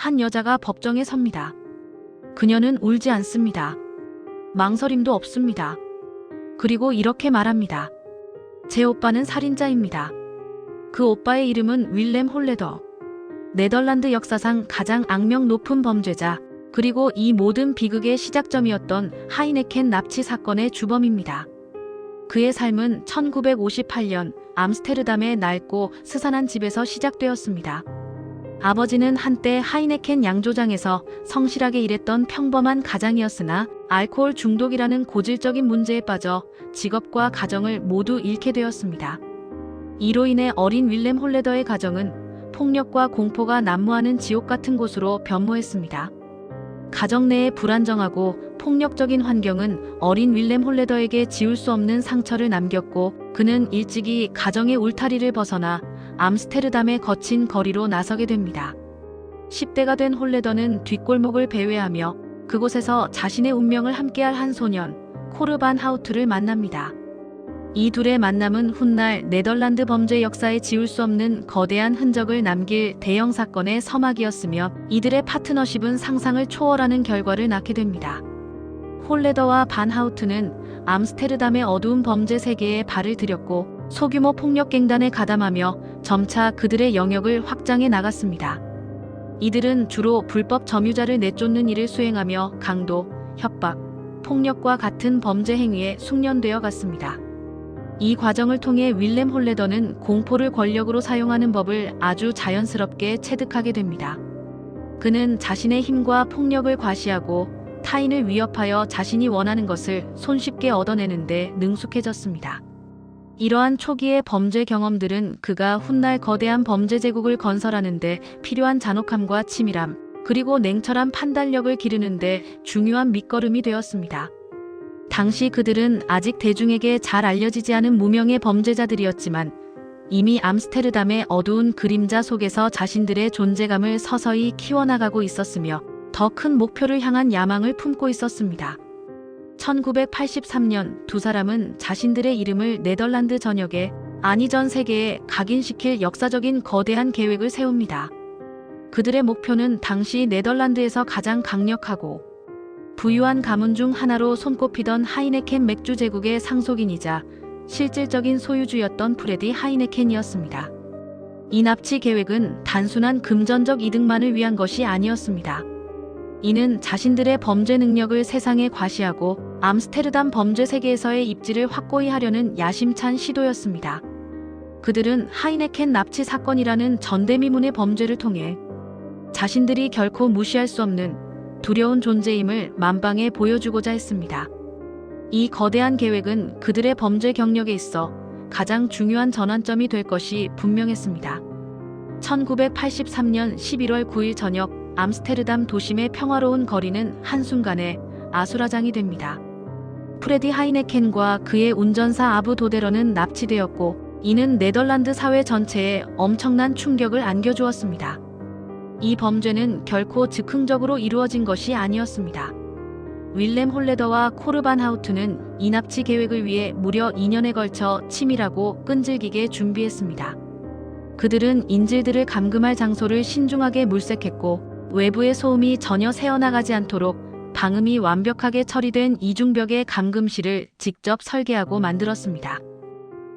한 여자가 법정에 섭니다. 그녀는 울지 않습니다. 망설임도 없습니다. 그리고 이렇게 말합니다. 제 오빠는 살인자입니다. 그 오빠의 이름은 윌렘 홀레더. 네덜란드 역사상 가장 악명 높은 범죄자, 그리고 이 모든 비극의 시작점이었던 하이네켄 납치 사건의 주범입니다. 그의 삶은 1958년 암스테르담의 낡고 스산한 집에서 시작되었습니다. 아버지는 한때 하이네켄 양조장에서 성실하게 일했던 평범한 가장이었으나 알코올 중독이라는 고질적인 문제에 빠져 직업과 가정을 모두 잃게 되었습니다. 이로 인해 어린 윌렘 홀레더의 가정은 폭력과 공포가 난무하는 지옥 같은 곳으로 변모했습니다. 가정 내의 불안정하고 폭력적인 환경은 어린 윌렘 홀레더에게 지울 수 없는 상처를 남겼고, 그는 일찍이 가정의 울타리를 벗어나 암스테르담의 거친 거리로 나서게 됩니다. 10대가 된 홀레더는 뒷골목을 배회하며 그곳에서 자신의 운명을 함께할 한 소년, 코르 반 하우트를 만납니다. 이 둘의 만남은 훗날 네덜란드 범죄 역사에 지울 수 없는 거대한 흔적을 남길 대형 사건의 서막이었으며, 이들의 파트너십은 상상을 초월하는 결과를 낳게 됩니다. 홀레더와 반 하우트는 암스테르담의 어두운 범죄 세계에 발을 들였고 소규모 폭력갱단에 가담하며 점차 그들의 영역을 확장해 나갔습니다. 이들은 주로 불법 점유자를 내쫓는 일을 수행하며 강도, 협박, 폭력과 같은 범죄 행위에 숙련되어 갔습니다. 이 과정을 통해 윌렘 홀레더는 공포를 권력으로 사용하는 법을 아주 자연스럽게 체득하게 됩니다. 그는 자신의 힘과 폭력을 과시하고 타인을 위협하여 자신이 원하는 것을 손쉽게 얻어내는데 능숙해졌습니다. 이러한 초기의 범죄 경험들은 그가 훗날 거대한 범죄 제국을 건설하는 데 필요한 잔혹함과 치밀함, 그리고 냉철한 판단력을 기르는데 중요한 밑거름이 되었습니다. 당시 그들은 아직 대중에게 잘 알려지지 않은 무명의 범죄자들이었지만 이미 암스테르담의 어두운 그림자 속에서 자신들의 존재감을 서서히 키워나가고 있었으며 더 큰 목표를 향한 야망을 품고 있었습니다. 1983년 두 사람은 자신들의 이름을 네덜란드 전역에, 아니 전 세계에 각인시킬 역사적인 거대한 계획을 세웁니다. 그들의 목표는 당시 네덜란드에서 가장 강력하고 부유한 가문 중 하나로 손꼽히던 하이네켄 맥주 제국의 상속인이자 실질적인 소유주였던 프레디 하이네켄이었습니다. 이 납치 계획은 단순한 금전적 이득만을 위한 것이 아니었습니다. 이는 자신들의 범죄 능력을 세상에 과시하고 암스테르담 범죄 세계에서의 입지를 확고히 하려는 야심찬 시도였습니다. 그들은 하이네켄 납치 사건이라는 전대미문의 범죄를 통해 자신들이 결코 무시할 수 없는 두려운 존재임을 만방에 보여주고자 했습니다. 이 거대한 계획은 그들의 범죄 경력에 있어 가장 중요한 전환점이 될 것이 분명했습니다. 1983년 11월 9일 저녁, 암스테르담 도심의 평화로운 거리는 한순간에 아수라장이 됩니다. 프레디 하이네켄과 그의 운전사 아부 도데러는 납치되었고, 이는 네덜란드 사회 전체에 엄청난 충격을 안겨주었습니다. 이 범죄는 결코 즉흥적으로 이루어진 것이 아니었습니다. 윌렘 홀레더와 코르 반 하우트는 이 납치 계획을 위해 무려 2년에 걸쳐 치밀하고 끈질기게 준비했습니다. 그들은 인질들을 감금할 장소를 신중하게 물색했고, 외부의 소음이 전혀 새어나가지 않도록 방음이 완벽하게 처리된 이중벽의 감금실을 직접 설계하고 만들었습니다.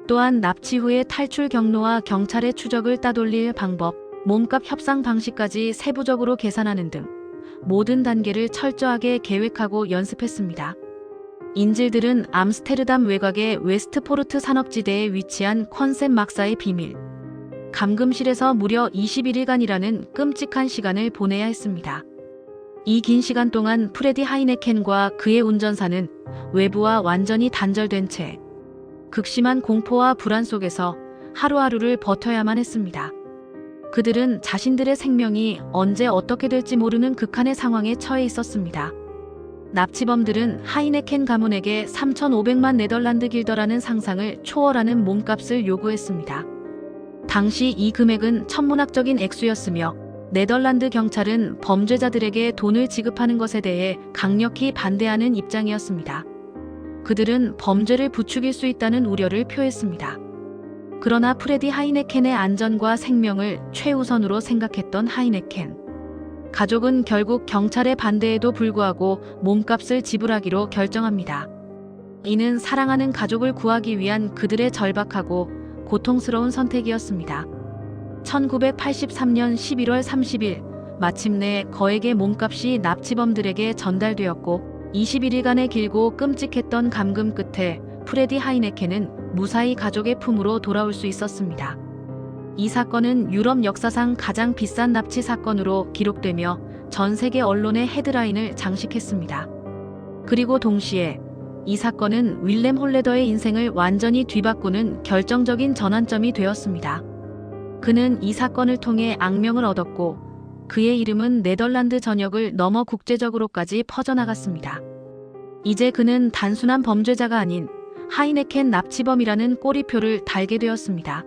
또한 납치 후의 탈출 경로와 경찰의 추적을 따돌릴 방법, 몸값 협상 방식까지 세부적으로 계산하는 등 모든 단계를 철저하게 계획하고 연습했습니다. 인질들은 암스테르담 외곽의 웨스트포르트 산업지대에 위치한 컨셉 막사의 비밀 감금실에서 무려 21일간이라는 끔찍한 시간을 보내야 했습니다. 이 긴 시간 동안 프레디 하이네켄과 그의 운전사는 외부와 완전히 단절된 채 극심한 공포와 불안 속에서 하루하루를 버텨야만 했습니다. 그들은 자신들의 생명이 언제 어떻게 될지 모르는 극한의 상황에 처해 있었습니다. 납치범들은 하이네켄 가문에게 3,500만 네덜란드 길더라는 상상을 초월하는 몸값을 요구했습니다. 당시 이 금액은 천문학적인 액수였으며 네덜란드 경찰은 범죄자들에게 돈을 지급하는 것에 대해 강력히 반대하는 입장이었습니다. 그들은 범죄를 부추길 수 있다는 우려를 표했습니다. 그러나 프레디 하이네켄의 안전과 생명을 최우선으로 생각했던 하이네켄. 가족은 결국 경찰의 반대에도 불구하고 몸값을 지불하기로 결정합니다. 이는 사랑하는 가족을 구하기 위한 그들의 절박하고 고통스러운 선택이었습니다. 1983년 11월 30일 마침내 거액의 몸값이 납치범들에게 전달되었고 21일간의 길고 끔찍했던 감금 끝에 프레디 하이네켄은 무사히 가족의 품으로 돌아올 수 있었습니다. 이 사건은 유럽 역사상 가장 비싼 납치 사건으로 기록되며 전 세계 언론의 헤드라인을 장식했습니다. 그리고 동시에 이 사건은 윌렘 홀레더의 인생을 완전히 뒤바꾸는 결정적인 전환점이 되었습니다. 그는 이 사건을 통해 악명을 얻었고 그의 이름은 네덜란드 전역을 넘어 국제적으로까지 퍼져나갔습니다. 이제 그는 단순한 범죄자가 아닌 하이네켄 납치범이라는 꼬리표를 달게 되었습니다.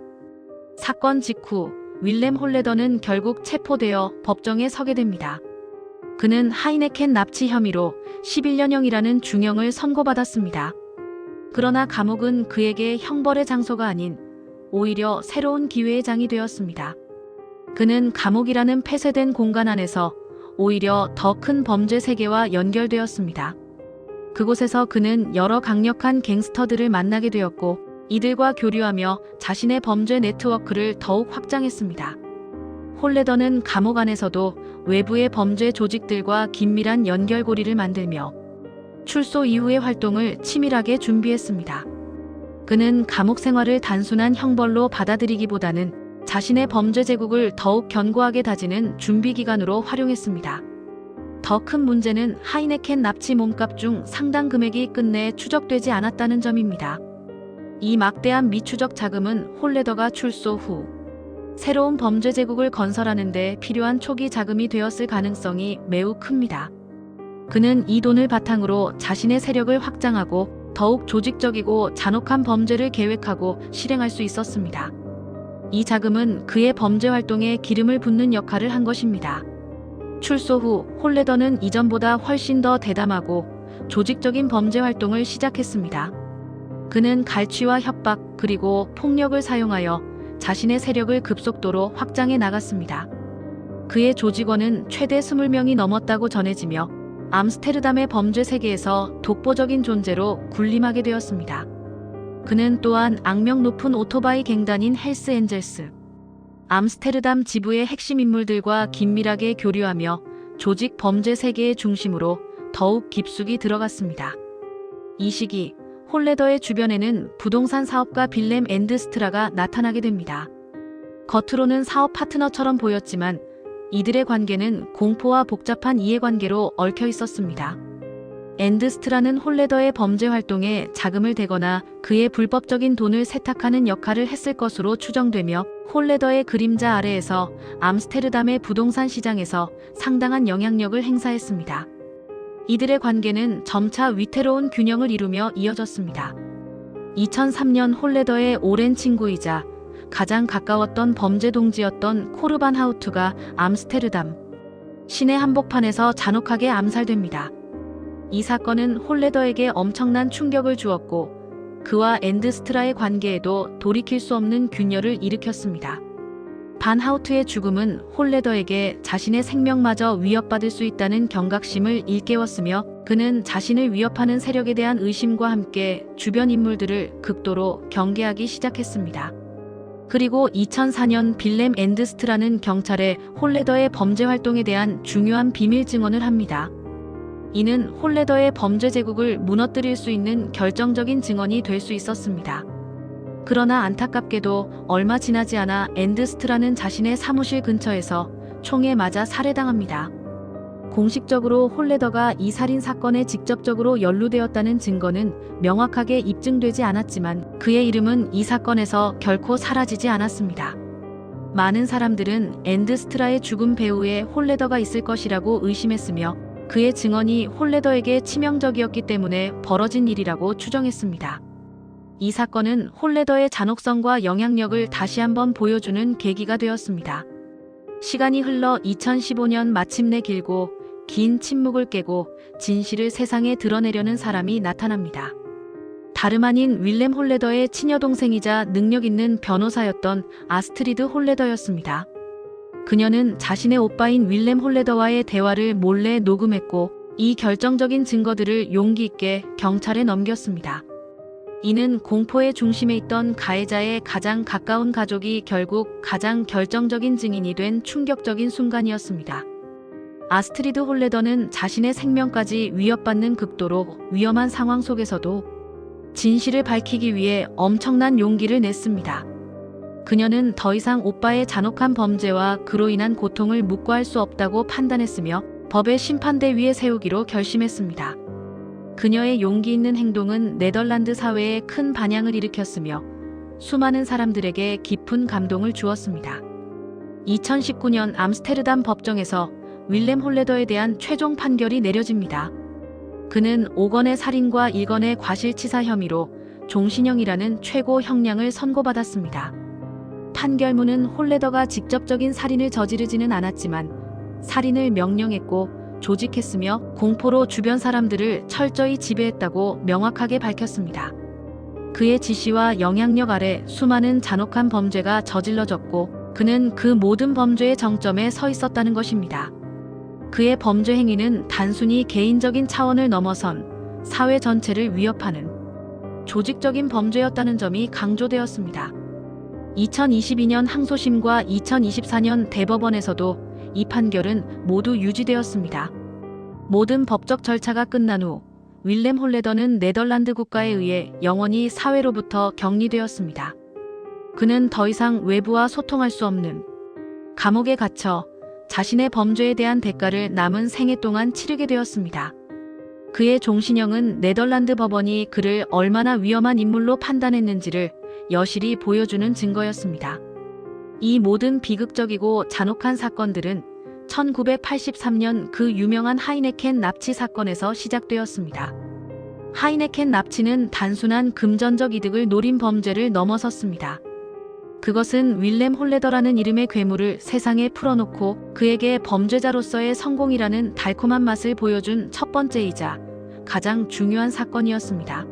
사건 직후 윌렘 홀레더는 결국 체포되어 법정에 서게 됩니다. 그는 하이네켄 납치 혐의로 11년형이라는 중형을 선고받았습니다. 그러나 감옥은 그에게 형벌의 장소가 아닌 오히려 새로운 기회의 장이 되었습니다. 그는 감옥이라는 폐쇄된 공간 안에서 오히려 더 큰 범죄 세계와 연결되었습니다. 그곳에서 그는 여러 강력한 갱스터들을 만나게 되었고 이들과 교류하며 자신의 범죄 네트워크를 더욱 확장했습니다. 홀레더는 감옥 안에서도 외부의 범죄 조직들과 긴밀한 연결고리를 만들며 출소 이후의 활동을 치밀하게 준비했습니다. 그는 감옥 생활을 단순한 형벌로 받아들이기보다는 자신의 범죄 제국을 더욱 견고하게 다지는 준비기간으로 활용했습니다. 더 큰 문제는 하이네켄 납치 몸값 중 상당 금액이 끝내 추적되지 않았다는 점입니다. 이 막대한 미추적 자금은 홀레더가 출소 후 새로운 범죄 제국을 건설하는 데 필요한 초기 자금이 되었을 가능성이 매우 큽니다. 그는 이 돈을 바탕으로 자신의 세력을 확장하고 더욱 조직적이고 잔혹한 범죄를 계획하고 실행할 수 있었습니다. 이 자금은 그의 범죄 활동에 기름을 붓는 역할을 한 것입니다. 출소 후 홀레더는 이전보다 훨씬 더 대담하고 조직적인 범죄 활동을 시작했습니다. 그는 갈취와 협박 그리고 폭력을 사용하여 자신의 세력을 급속도로 확장해 나갔습니다. 그의 조직원은 최대 20명이 넘었다고 전해지며 암스테르담의 범죄 세계에서 독보적인 존재로 군림하게 되었습니다. 그는 또한 악명 높은 오토바이 갱단인 헬스 엔젤스, 암스테르담 지부의 핵심 인물들과 긴밀하게 교류하며 조직 범죄 세계의 중심으로 더욱 깊숙이 들어갔습니다. 이 시기 홀레더의 주변에는 부동산 사업가 빌렘 엔드스트라가 나타나게 됩니다. 겉으로는 사업 파트너처럼 보였지만 이들의 관계는 공포와 복잡한 이해관계로 얽혀 있었습니다. 엔드스트라는 홀레더의 범죄 활동에 자금을 대거나 그의 불법적인 돈을 세탁하는 역할을 했을 것으로 추정되며 홀레더의 그림자 아래에서 암스테르담의 부동산 시장에서 상당한 영향력을 행사했습니다. 이들의 관계는 점차 위태로운 균형을 이루며 이어졌습니다. 2003년 홀레더의 오랜 친구이자 가장 가까웠던 범죄 동지였던 코르반 하우투가 암스테르담 시내 한복판에서 잔혹하게 암살됩니다. 이 사건은 홀레더에게 엄청난 충격을 주었고 그와 엔드스트라의 관계에도 돌이킬 수 없는 균열을 일으켰습니다. 반 하우트의 죽음은 홀레더에게 자신의 생명마저 위협받을 수 있다는 경각심을 일깨웠으며 그는 자신을 위협하는 세력에 대한 의심과 함께 주변 인물들을 극도로 경계하기 시작했습니다. 그리고 2004년 빌렘 엔드스트라는 경찰에 홀레더의 범죄 활동에 대한 중요한 비밀 증언을 합니다. 이는 홀레더의 범죄 제국을 무너뜨릴 수 있는 결정적인 증언이 될 수 있었습니다. 그러나 안타깝게도 얼마 지나지 않아 엔드스트라는 자신의 사무실 근처에서 총에 맞아 살해당합니다. 공식적으로 홀레더가 이 살인 사건에 직접적으로 연루되었다는 증거는 명확하게 입증되지 않았지만 그의 이름은 이 사건에서 결코 사라지지 않았습니다. 많은 사람들은 엔드스트라의 죽음 배후에 홀레더가 있을 것이라고 의심했으며 그의 증언이 홀레더에게 치명적이었기 때문에 벌어진 일이라고 추정했습니다. 이 사건은 홀레더의 잔혹성과 영향력을 다시 한번 보여주는 계기가 되었습니다. 시간이 흘러 2015년 마침내 길고 긴 침묵을 깨고 진실을 세상에 드러내려는 사람이 나타납니다. 다름 아닌 윌렘 홀레더의 친여동생이자 능력 있는 변호사였던 아스트리드 홀레더였습니다. 그녀는 자신의 오빠인 윌렘 홀레더와의 대화를 몰래 녹음했고 이 결정적인 증거들을 용기 있게 경찰에 넘겼습니다. 이는 공포의 중심에 있던 가해자의 가장 가까운 가족이 결국 가장 결정적인 증인이 된 충격적인 순간이었습니다. 아스트리드 홀레더는 자신의 생명까지 위협받는 극도로 위험한 상황 속에서도 진실을 밝히기 위해 엄청난 용기를 냈습니다. 그녀는 더 이상 오빠의 잔혹한 범죄와 그로 인한 고통을 묵과할 수 없다고 판단했으며 법의 심판대 위에 세우기로 결심했습니다. 그녀의 용기 있는 행동은 네덜란드 사회에 큰 반향을 일으켰으며 수많은 사람들에게 깊은 감동을 주었습니다. 2019년 암스테르담 법정에서 윌렘 홀레더에 대한 최종 판결이 내려집니다. 그는 5건의 살인과 1건의 과실치사 혐의로 종신형이라는 최고 형량을 선고받았습니다. 판결문은 홀레더가 직접적인 살인을 저지르지는 않았지만 살인을 명령했고 조직했으며 공포로 주변 사람들을 철저히 지배했다고 명확하게 밝혔습니다. 그의 지시와 영향력 아래 수많은 잔혹한 범죄가 저질러졌고 그는 그 모든 범죄의 정점에 서 있었다는 것입니다. 그의 범죄 행위는 단순히 개인적인 차원을 넘어선 사회 전체를 위협하는 조직적인 범죄였다는 점이 강조되었습니다. 2022년 항소심과 2024년 대법원에서도 이 판결은 모두 유지되었습니다. 모든 법적 절차가 끝난 후 윌렘 홀레더는 네덜란드 국가에 의해 영원히 사회로부터 격리되었습니다. 그는 더 이상 외부와 소통할 수 없는 감옥에 갇혀 자신의 범죄에 대한 대가를 남은 생애 동안 치르게 되었습니다. 그의 종신형은 네덜란드 법원이 그를 얼마나 위험한 인물로 판단했는지를 여실히 보여주는 증거였습니다. 이 모든 비극적이고 잔혹한 사건들은 1983년 그 유명한 하이네켄 납치 사건에서 시작되었습니다. 하이네켄 납치는 단순한 금전적 이득을 노린 범죄를 넘어섰습니다. 그것은 윌렘 홀레더라는 이름의 괴물을 세상에 풀어놓고 그에게 범죄자로서의 성공이라는 달콤한 맛을 보여준 첫 번째이자 가장 중요한 사건이었습니다.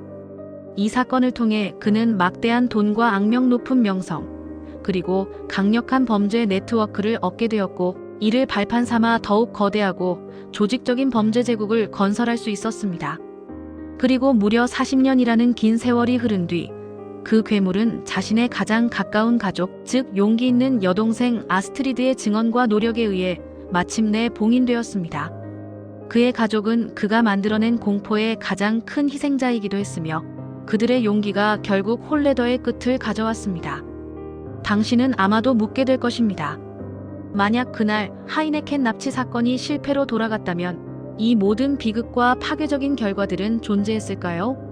이 사건을 통해 그는 막대한 돈과 악명 높은 명성, 그리고 강력한 범죄 네트워크를 얻게 되었고 이를 발판 삼아 더욱 거대하고 조직적인 범죄 제국을 건설할 수 있었습니다. 그리고 무려 40년이라는 긴 세월이 흐른 뒤 그 괴물은 자신의 가장 가까운 가족, 즉 용기 있는 여동생 아스트리드의 증언과 노력에 의해 마침내 봉인되었습니다. 그의 가족은 그가 만들어낸 공포의 가장 큰 희생자이기도 했으며 그들의 용기가 결국 홀레더의 끝을 가져왔습니다. 당신은 아마도 묻게 될 것입니다. 만약 그날 하이네켄 납치 사건이 실패로 돌아갔다면 이 모든 비극과 파괴적인 결과들은 존재했을까요?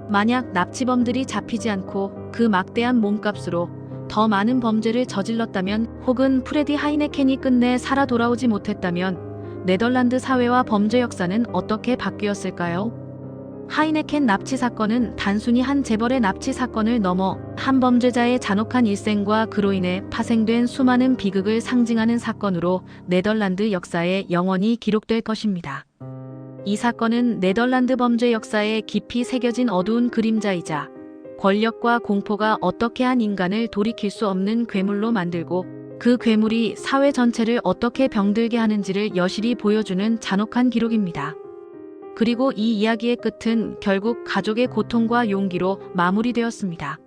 만약 납치범들이 잡히지 않고 그 막대한 몸값으로 더 많은 범죄를 저질렀다면 혹은 프레디 하이네켄이 끝내 살아 돌아오지 못했다면 네덜란드 사회와 범죄 역사는 어떻게 바뀌었을까요? 하이네켄 납치 사건은 단순히 한 재벌의 납치 사건을 넘어 한 범죄자의 잔혹한 일생과 그로 인해 파생된 수많은 비극을 상징하는 사건으로 네덜란드 역사에 영원히 기록될 것입니다. 이 사건은 네덜란드 범죄 역사에 깊이 새겨진 어두운 그림자이자 권력과 공포가 어떻게 한 인간을 돌이킬 수 없는 괴물로 만들고 그 괴물이 사회 전체를 어떻게 병들게 하는지를 여실히 보여주는 잔혹한 기록입니다. 그리고 이 이야기의 끝은 결국 가족의 고통과 용기로 마무리되었습니다.